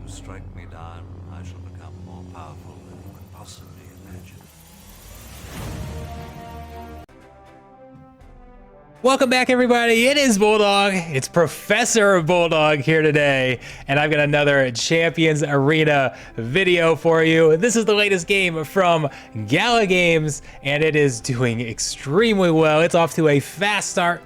you strike me down, I shall become more powerful than you can possibly imagine. Welcome back, everybody. It is Bulldog. It's Professor Bulldog here today, and I've got another Champions Arena video for you. This is the latest game from Gala Games, and it is doing extremely well. It's off to a fast start,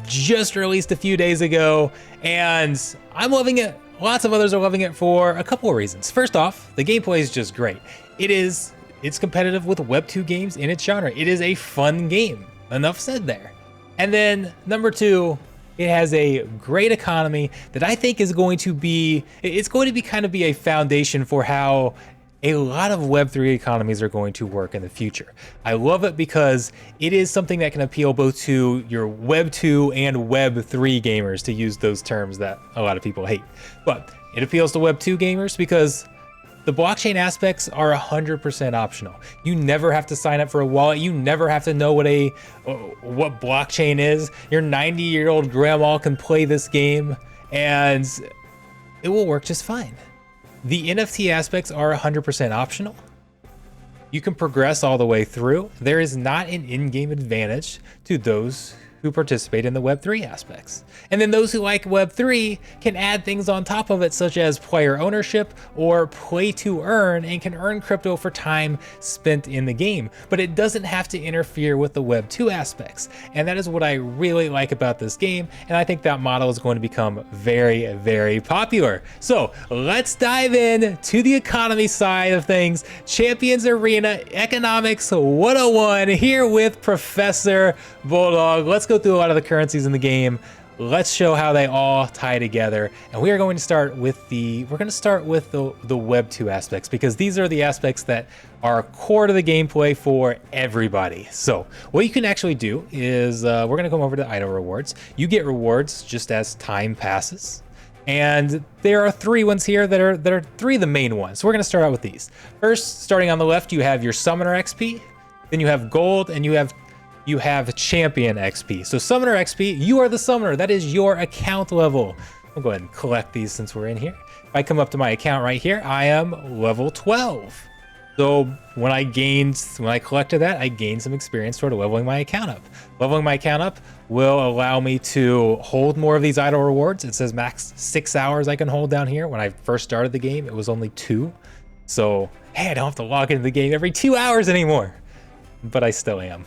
just released a few days ago, and I'm loving it. Lots of others are loving it for a couple of reasons. First off, the gameplay is just great. It's competitive with Web 2 games in its genre. It is a fun game. Enough said there. And then number two, it has a great economy that I think is going to be, kind of be a foundation for how a lot of Web3 economies are going to work in the future. I love it because it is something that can appeal both to your Web 2 and Web3 gamers, to use those terms that a lot of people hate. But it appeals to Web 2 gamers because the blockchain aspects are 100% optional. You never have to sign up for a wallet. You never have to know what blockchain is. Your 90-year-old grandma can play this game and it will work just fine. The NFT aspects are 100% optional. You can progress all the way through. There is not an in-game advantage to those who participate in the Web3 aspects. And then those who like Web3 can add things on top of it, such as player ownership or play to earn, and can earn crypto for time spent in the game. But it doesn't have to interfere with the Web2 aspects. And that is what I really like about this game. And I think that model is going to become very, very popular. So let's dive in to the economy side of things. Champions Arena Economics 101 here with Professor Bulldog. Let's go through a lot of the currencies in the game. Let's show how they all tie together. And we are going to start with the Web 2 aspects, because these are the aspects that are core to the gameplay for everybody. So what you can actually do is we're going to come over to idle rewards. You get rewards just as time passes. And there are three ones here that are three of the main ones. So we're going to start out with these. First, starting on the left, you have your Summoner XP, then you have Gold, and you have Champion XP. So Summoner XP, you are the Summoner. That is your account level. I'll go ahead and collect these since we're in here. If I come up to my account right here, I am level 12. So when I collected that, I gained some experience toward leveling my account up. Leveling my account up will allow me to hold more of these idle rewards. It says max 6 hours I can hold down here. When I first started the game, it was only 2. So, hey, I don't have to log into the game every 2 hours anymore. But I still am.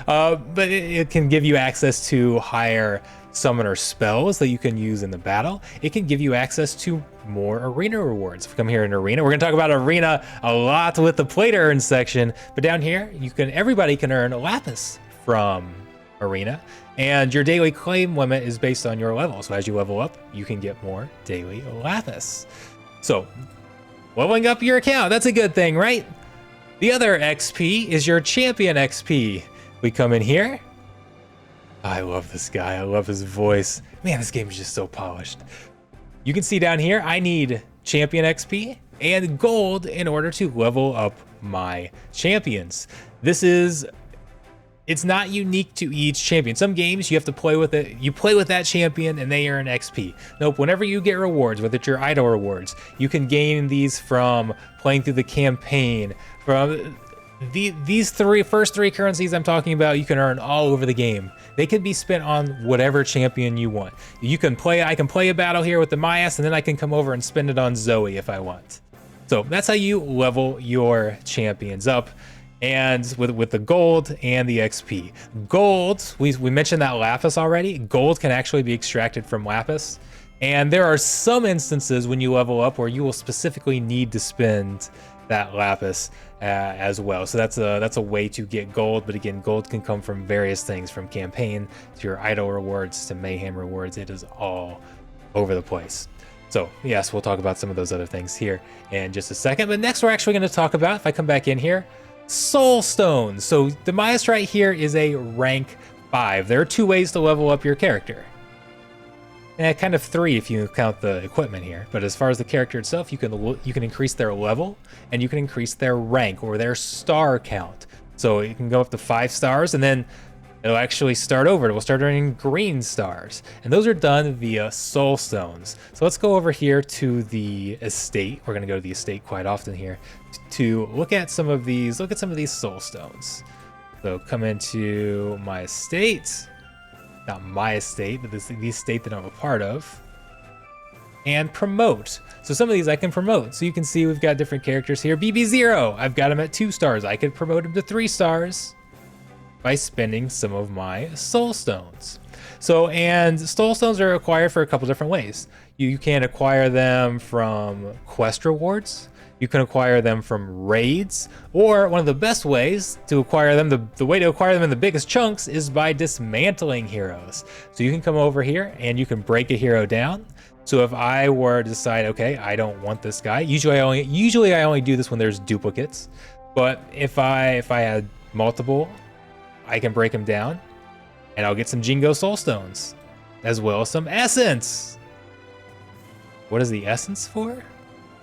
But it can give you access to higher summoner spells that you can use in the battle. It can give you access to more arena rewards. If we come here in arena, we're gonna talk about arena a lot with the play to earn section, but down here, everybody can earn lapis from arena, and your daily claim limit is based on your level. So as you level up, you can get more daily lapis. So leveling up your account, that's a good thing, right? The other XP is your Champion XP. We come in here. I love this guy. I love his voice. Man, this game is just so polished. You can see down here, I need Champion XP and Gold in order to level up my champions. It's not unique to each champion. Some games you have to play with it. You play with that champion and they earn XP. Nope, whenever you get rewards, whether it's your idle rewards, you can gain these from playing through the campaign. From these first three currencies I'm talking about, you can earn all over the game. They can be spent on whatever champion you want. I can play a battle here with the Myas, and then I can come over and spend it on Zoe if I want. So that's how you level your champions up. And with the gold and the XP. Gold, we mentioned that lapis already. Gold can actually be extracted from lapis. And there are some instances when you level up where you will specifically need to spend that lapis as well. So that's a way to get gold. But again, gold can come from various things, from campaign to your idle rewards to mayhem rewards. It is all over the place. So yes, we'll talk about some of those other things here in just a second. But next we're actually going to talk about, if I come back in here, Soulstones. So the Myas right here is a rank 5. There are 2 ways to level up your character. Kind of 3 if you count the equipment here. But as far as the character itself, you can increase their level and you can increase their rank or their star count. So you can go up to 5 stars, and then it'll actually start over. It will start earning green stars. And those are done via Soulstones. So let's go over here to the estate. We're gonna go to the estate quite often here to look at some of these Soulstones. So come into my estate, not my estate, but the estate that I'm a part of, and promote. So some of these I can promote. So you can see we've got different characters here. BB0, I've got him at 2 stars. I could promote him to 3 stars by spending some of my Soulstones. So, and Soulstones are acquired for a couple different ways. You can acquire them from quest rewards. You can acquire them from raids, or one of the best ways to acquire them, the way to acquire them in the biggest chunks is by dismantling heroes. So you can come over here and you can break a hero down. So if I were to decide, okay, I don't want this guy, usually I only do this when there's duplicates, but if I had multiple, I can break them down and I'll get some Jingo Soulstones, as well as some essence. What is the essence for?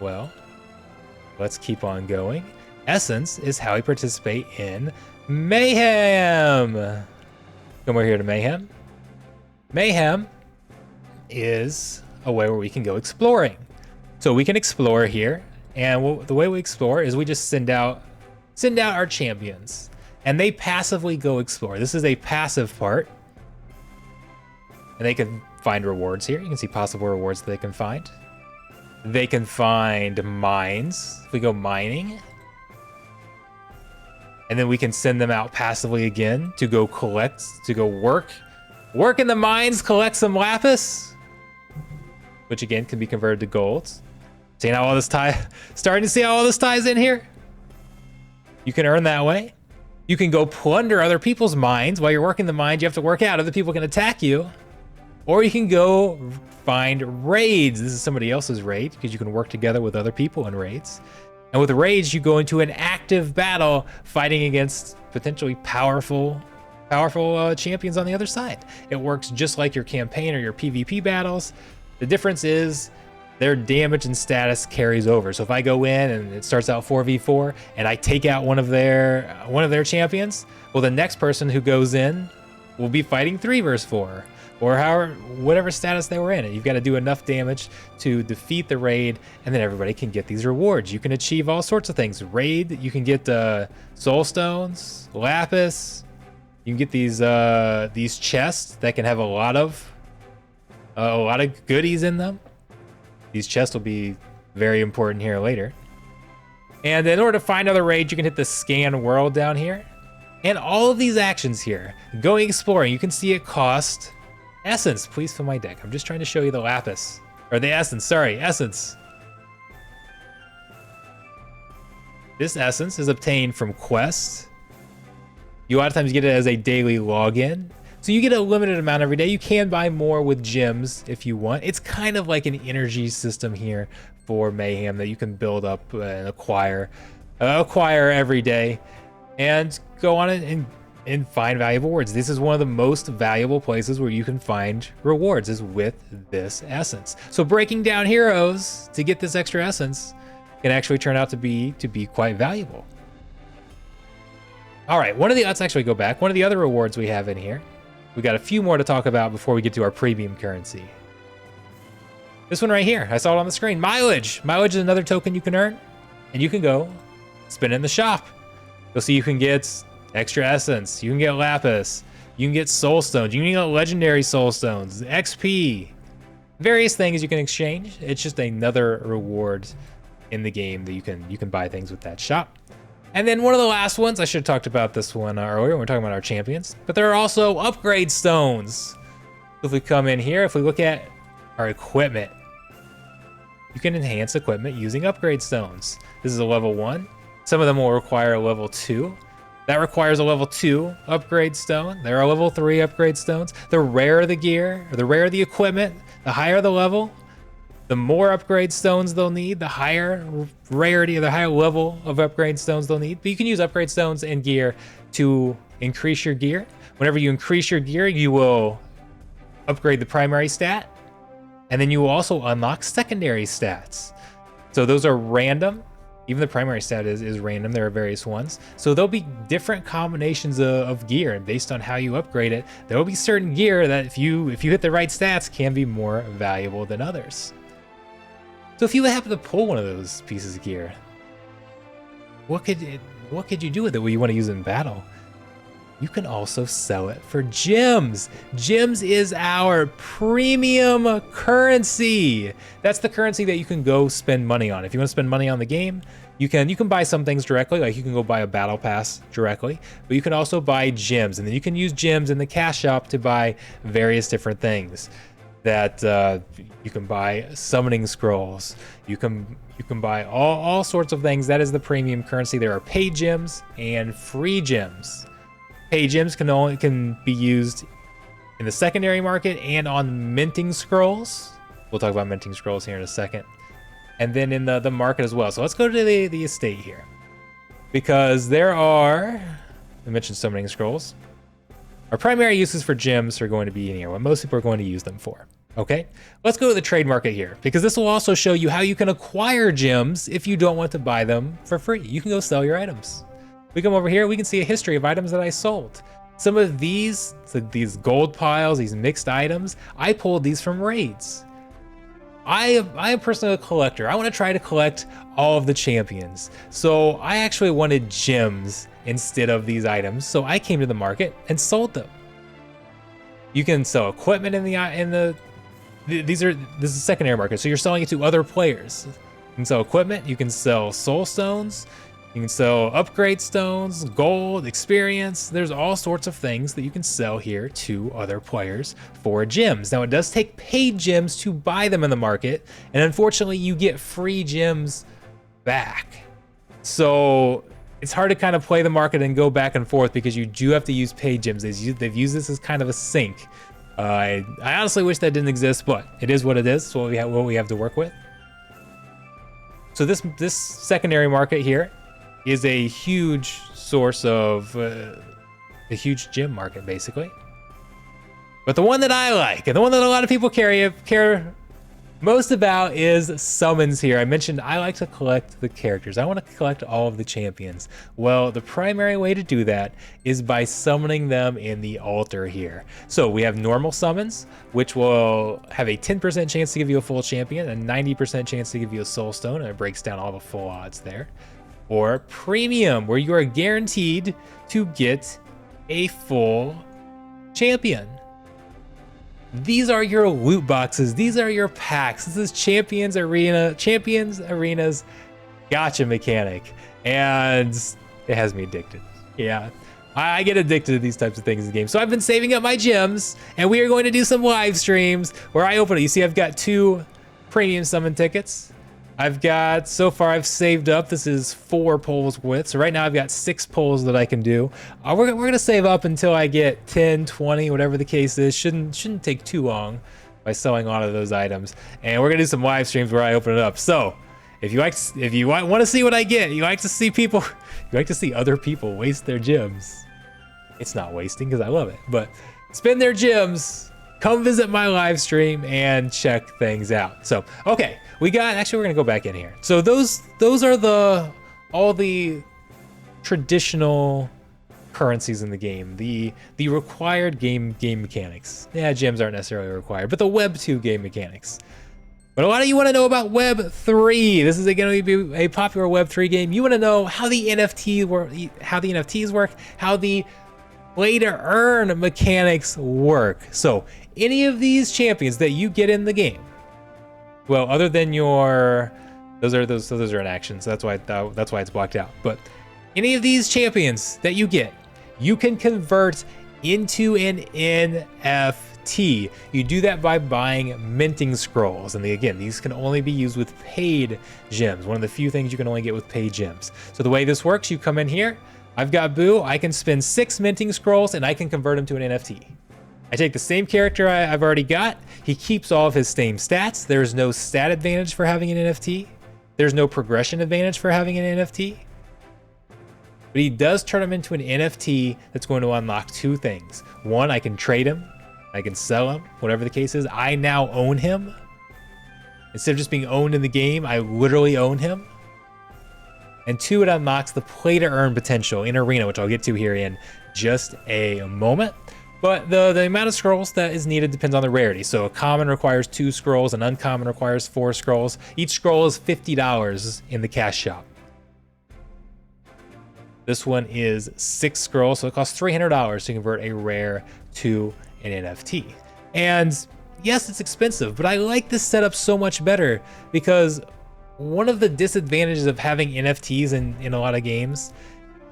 Well, let's keep on going. Essence is how we participate in Mayhem. Come over here to Mayhem. Mayhem is a way where we can go exploring. So we can explore here, and the way we explore is we just send out our champions, and they passively go explore. This is a passive part, and they can find rewards here. You can see possible rewards that they can find. They can find mines. If we go mining, and then we can send them out passively again to go collect, to go work in the mines, collect some lapis, which again can be converted to gold. Seeing how all this starting to see how all this ties in here? You can earn that way. You can go plunder other people's mines. While you're working the mines, you have to work out. Other people can attack you. Or you can go find raids. This is somebody else's raid, because you can work together with other people in raids. And with raids, you go into an active battle fighting against potentially powerful champions on the other side. It works just like your campaign or your PvP battles. The difference is their damage and status carries over. So if I go in and it starts out 4v4 and I take out one of their champions, well, the next person who goes in will be fighting 3 versus 4, or whatever status they were in. And you've got to do enough damage to defeat the raid, and then everybody can get these rewards. You can achieve all sorts of things. Raid, you can get Soulstones, lapis. You can get these chests that can have a lot of goodies in them. These chests will be very important here later. And in order to find other raids, you can hit the scan world down here. And all of these actions here, going exploring, you can see it cost essence. Please fill my deck. I'm just trying to show you the lapis, or the essence, sorry, essence. This essence is obtained from quests. You a lot of times get it as a daily login. So you get a limited amount every day. You can buy more with gems if you want. It's kind of like an energy system here for Mayhem that you can build up and acquire every day, and go on and find valuable rewards. This is one of the most valuable places where you can find rewards, is with this essence. So breaking down heroes to get this extra essence can actually turn out to be quite valuable. All right, let's actually go back. One of the other rewards we have in here, we got a few more to talk about before we get to our premium currency. This one right here, I saw it on the screen. Mileage. Mileage is another token you can earn, and you can go spin in the shop. You'll see you can get extra essence, you can get lapis, you can get soulstones, you can get legendary soulstones, XP, various things you can exchange. It's just another reward in the game that you can buy things with that shop. And then one of the last ones, I should have talked about this one earlier when we're talking about our champions, but there are also upgrade stones. If we come in here, if we look at our equipment, you can enhance equipment using upgrade stones. This is a level 1. Some of them will require a level 2. That requires a level 2 upgrade stone. There are level 3 upgrade stones. The rarer the gear, or the rarer the equipment, the higher the level, the more upgrade stones they'll need, the higher rarity or the higher level of upgrade stones they'll need. But you can use upgrade stones and gear to increase your gear. Whenever you increase your gear, you will upgrade the primary stat, and then you will also unlock secondary stats. So those are random. Even the primary stat is random. There are various ones. So there'll be different combinations of gear, and based on how you upgrade it, there will be certain gear that if you hit the right stats can be more valuable than others. So if you happen to pull one of those pieces of gear, what could you do with it? Well, you want to use it in battle. You can also sell it for gems. Gems is our premium currency. That's the currency that you can go spend money on. If you want to spend money on the game, you can buy some things directly, like you can go buy a battle pass directly, but you can also buy gems, and then you can use gems in the cash shop to buy various different things. That you can buy summoning scrolls. You can buy all sorts of things. That is the premium currency. There are paid gems and free gems. Paid gems can be used in the secondary market and on minting scrolls. We'll talk about minting scrolls here in a second. And then in the market as well. So let's go to the estate here. Because there are, we mentioned summoning scrolls. Our primary uses for gems are going to be in here, what most people are going to use them for. Okay, let's go to the trade market here, because this will also show you how you can acquire gems if you don't want to buy them for free. You can go sell your items. We come over here, we can see a history of items that I sold. Some of these gold piles, these mixed items, I pulled these from raids. I am personally a collector. I want to try to collect all of the champions. So I actually wanted gems instead of these items. So I came to the market and sold them. You can sell equipment this is secondary market. So you're selling it to other players. You can sell equipment. You can sell Soulstones. You can sell upgrade stones, gold, experience. There's all sorts of things that you can sell here to other players for gems. Now, it does take paid gems to buy them in the market, and unfortunately, you get free gems back. So it's hard to kind of play the market and go back and forth because you do have to use paid gems. They've used this as kind of a sink. I honestly wish that didn't exist, but it is what it is. It's what we have to work with. So this secondary market here is a huge source of a huge gem market, basically. But the one that I like, and the one that a lot of people care most about, is summons here. I mentioned I like to collect the characters. I want to collect all of the champions. Well, the primary way to do that is by summoning them in the altar here. So we have normal summons, which will have a 10% chance to give you a full champion, a 90% chance to give you a soulstone, and it breaks down all the full odds there. Or premium, where you are guaranteed to get a full champion. These are your loot boxes. These are your packs. This is Champions Arena's gacha mechanic, and it has me addicted. Yeah, I get addicted to these types of things in the game. So I've been saving up my gems, and we are going to do some live streams where I open it. You see, I've got 2 premium summon tickets. So far I've saved up, this is 4 pulls with, so right now I've got 6 pulls that I can do. We're gonna save up until I get 10, 20, whatever the case is. Shouldn't take too long by selling all of those items. And we're gonna do some live streams where I open it up. So if you want to see what I get, you like to see other people waste their gems. It's not wasting because I love it, but spend their gems. Come visit my live stream and check things out. So, okay, we're gonna go back in here. So those are all the traditional currencies in the game, the required game mechanics. Yeah, gems aren't necessarily required, but the Web 2 game mechanics. But a lot of you want to know about Web 3. This is going to be a popular Web 3 game. You want to know how the NFTs work, how the play to earn mechanics work. So any of these champions that you get in the game, well, other than those are in action, so that's why it's blocked out. But any of these champions that you get, you can convert into an NFT. You do that by buying minting scrolls, and again, these can only be used with paid gems. One of the few things you can only get with paid gems. So the way this works, you come in here. I've got Boo. I can spend 6 minting scrolls and I can convert him to an NFT. I take the same character I've already got. He keeps all of his same stats. There's no stat advantage for having an NFT. There's no progression advantage for having an NFT. But he does turn him into an NFT that's going to unlock 2 things. One, I can trade him. I can sell him, whatever the case is. I now own him. Instead of just being owned in the game, I literally own him. And 2, it unlocks the play to earn potential in Arena, which I'll get to here in just a moment. But the amount of scrolls that is needed depends on the rarity. So a common requires 2 scrolls, an uncommon requires 4 scrolls. Each scroll is $50 in the cash shop. This one is 6 scrolls, so it costs $300 to convert a rare to an NFT. And yes, it's expensive, but I like this setup so much better because one of the disadvantages of having NFTs in a lot of games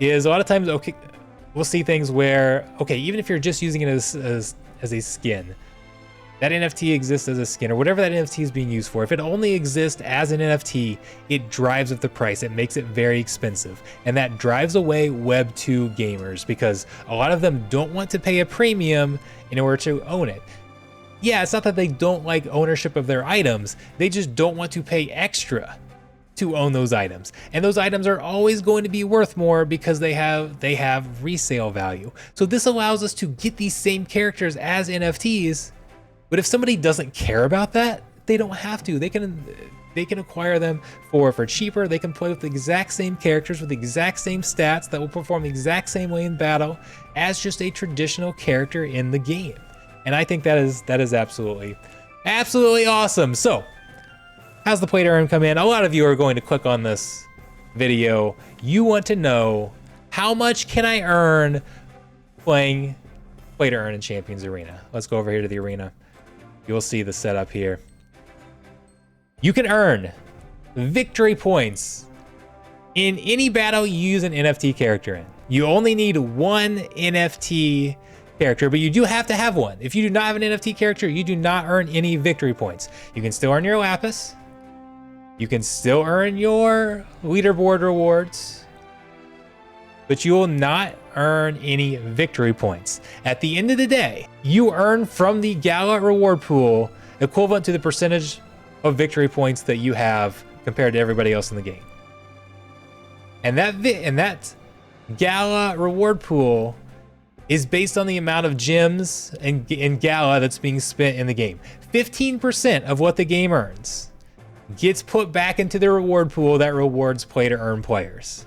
is a lot of times, okay, we'll see things where, okay, even if you're just using it as a skin, that NFT exists as a skin or whatever that NFT is being used for. If it only exists as an NFT, it drives up the price. It makes it very expensive. And that drives away Web 2 gamers because a lot of them don't want to pay a premium in order to own it. Yeah, it's not that they don't like ownership of their items. They just don't want to pay extra to own those items. And those items are always going to be worth more because they have resale value. So this allows us to get these same characters as NFTs. But if somebody doesn't care about that, they don't have to. They can acquire them for cheaper. They can play with the exact same characters with the exact same stats that will perform the exact same way in battle as just a traditional character in the game. And I think that is absolutely awesome. So, how's the play to earn come in? A lot of you are going to click on this video. You want to know, how much can I earn playing play to earn in Champions Arena? Let's go over here to the arena. You'll see the setup here. You can earn victory points in any battle you use an NFT character in. You only need 1 NFT character, but you do have to have one. If you do not have an NFT character, you do not earn any victory points. You can still earn your lapis. You can still earn your leaderboard rewards, but you will not earn any victory points. At the end of the day, you earn from the Gala reward pool equivalent to the percentage of victory points that you have compared to everybody else in the game. And that Gala reward pool is based on the amount of gems and Gala that's being spent in the game. 15% of what the game earns gets put back into the reward pool that rewards play to earn players.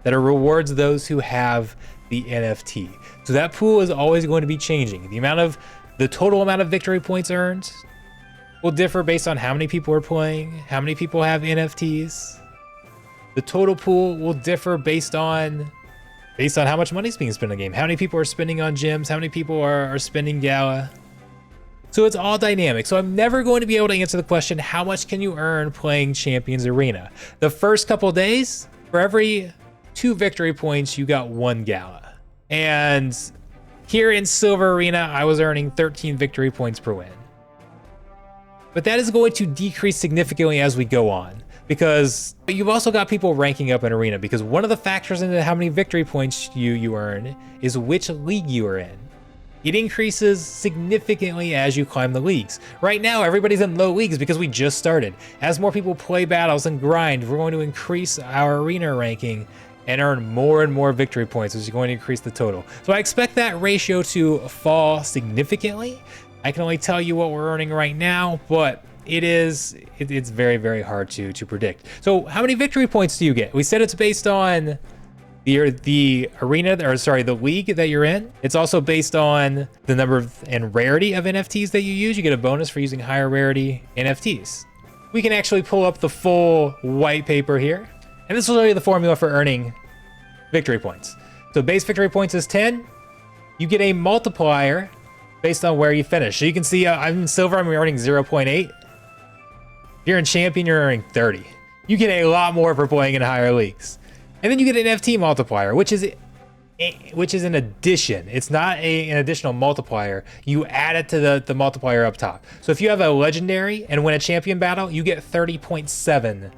That rewards those who have the NFT. So that pool is always going to be changing. The total amount of victory points earned will differ based on how many people are playing, how many people have NFTs. The total pool will differ based on how much money is being spent in the game, how many people are spending on gems, how many people are spending Gala. So it's all dynamic. So I'm never going to be able to answer the question, how much can you earn playing Champions Arena? The first couple days, for every 2 victory points, you got 1 Gala. And here in Silver Arena, I was earning 13 victory points per win. But that is going to decrease significantly as we go on, because you've also got people ranking up in Arena, because one of the factors into how many victory points you earn is which league you are in. It increases significantly as you climb the leagues. Right now, everybody's in low leagues because we just started. As more people play battles and grind, we're going to increase our Arena ranking and earn more and more victory points, which is going to increase the total. So I expect that ratio to fall significantly. I can only tell you what we're earning right now, but it's very, very hard to predict. So how many victory points do you get? We said it's based on the arena, or sorry, the league that you're in. It's also based on the number and rarity of NFTs that you use. You get a bonus for using higher rarity NFTs. We can actually pull up the full white paper here, and this will show you the formula for earning victory points. So base victory points is 10. You get a multiplier based on where you finish. So you can see I'm in silver, I'm earning 0.8. If you're in champion, you're earning 30. You get a lot more for playing in higher leagues. And then you get an NFT multiplier, which is an addition. It's not an additional multiplier. You add it to the multiplier up top. So if you have a legendary and win a champion battle, you get 30.7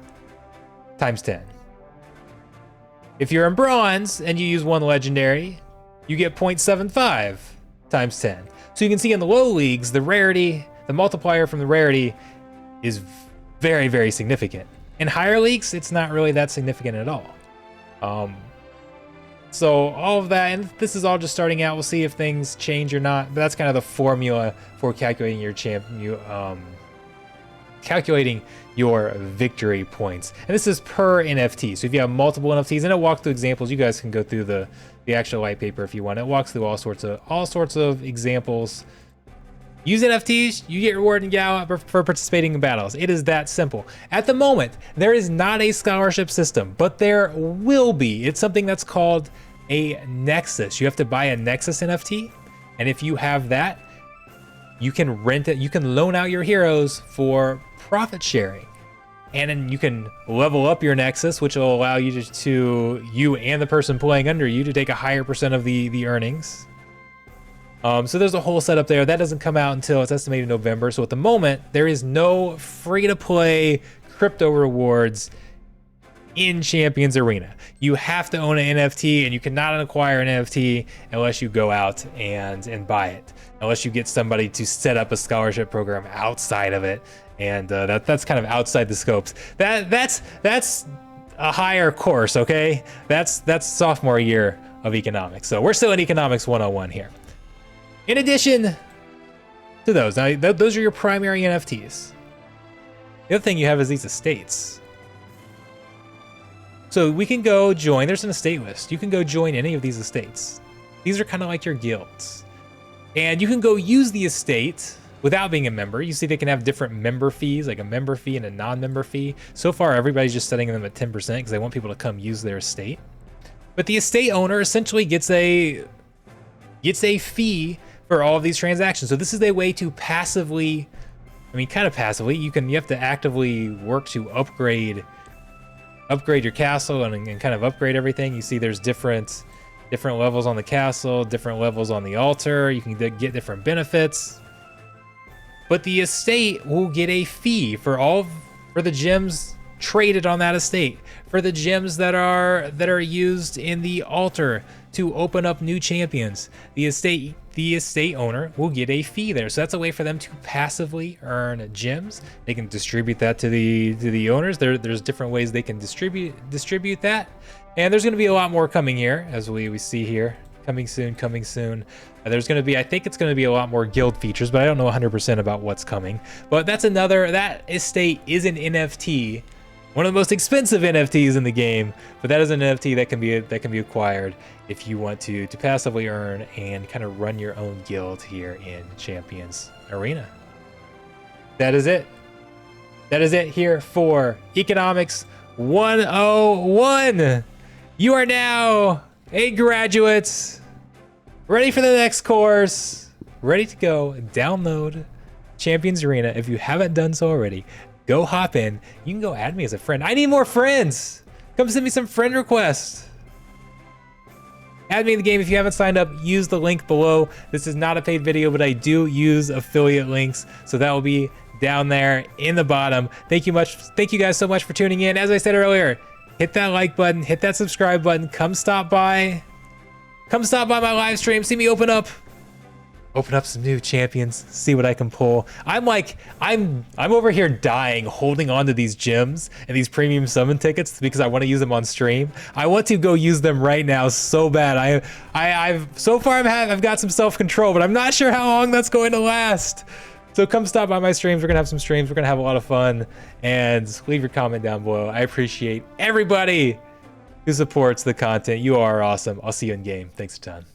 times 10. If you're in bronze and you use 1 legendary, you get 0.75 times 10. So you can see in the low leagues, the rarity, the multiplier from the rarity is very, very significant. In higher leagues, it's not really that significant at all. So all of that, and this is all just starting out. We'll see if things change or not, but that's kind of the formula for calculating your calculating your victory points. And this is per NFT. So if you have multiple NFTs, and it walks through examples, you guys can go through the actual white paper if you want. It walks through all sorts of examples. Use NFTs, you get rewarded and get out for participating in battles. It is that simple. At the moment, there is not a scholarship system, but there will be. It's something that's called a Nexus. You have to buy a Nexus NFT, and if you have that, you can rent it. You can loan out your heroes for profit sharing, and then you can level up your Nexus, which will allow you to you and the person playing under you to take a higher percent of the earnings. So there's a whole setup there. That doesn't come out until it's estimated November. So at the moment, there is no free-to-play crypto rewards in Champions Arena. You have to own an NFT, and you cannot acquire an NFT unless you go out and buy it, unless you get somebody to set up a scholarship program outside of it. And that's kind of outside the scopes. That's a higher course, okay? That's sophomore year of economics. So we're still in economics 101 here. In addition to those, now those are your primary NFTs. The other thing you have is these estates. So we can go join, there's an estate list. You can go join any of these estates. These are kind of like your guilds. And you can go use the estate without being a member. You see they can have different member fees, like a member fee and a non-member fee. So far, everybody's just setting them at 10% because they want people to come use their estate. But the estate owner essentially gets a fee for all of these transactions. So this is a way to passively, kind of passively, you have to actively work to upgrade your castle and kind of upgrade everything. You see there's different levels on the castle, different levels on the altar. You can get different benefits. But the estate will get a fee for the gems traded on that estate, for the gems that are used in the altar to open up new champions. The estate owner will get a fee there. So that's a way for them to passively earn gems. They can distribute that to the owners. There's different ways they can distribute that. And there's going to be a lot more coming here, as we see here. Coming soon. There's going to be, I think it's going to be a lot more guild features, but I don't know 100% about what's coming. But that estate is an NFT. One of the most expensive NFTs in the game, but that is an NFT that can be acquired if you want to passively earn and kind of run your own guild here in Champions Arena. That is it. That is it here for Economics 101. You are now a graduate, ready for the next course, ready to go download Champions Arena. If you haven't done so already, go hop in. You can go add me as a friend. I need more friends. Come send me some friend requests. Add me in the game if you haven't signed up. Use the link below. This is not a paid video, but I do use affiliate links, so that will be down there in the bottom. Thank you guys so much for tuning in. As I said earlier, hit that like button, hit that subscribe button. Come stop by my live stream. See me open up some new champions, see what I can pull. I'm over here dying, holding on to these gems and these premium summon tickets because I want to use them on stream. I want to go use them right now so bad. I've got some self-control, but I'm not sure how long that's going to last. So come stop by my streams. We're gonna have some streams. We're gonna have a lot of fun, and leave your comment down below. I appreciate everybody who supports the content. You are awesome. I'll see you in game. Thanks a ton.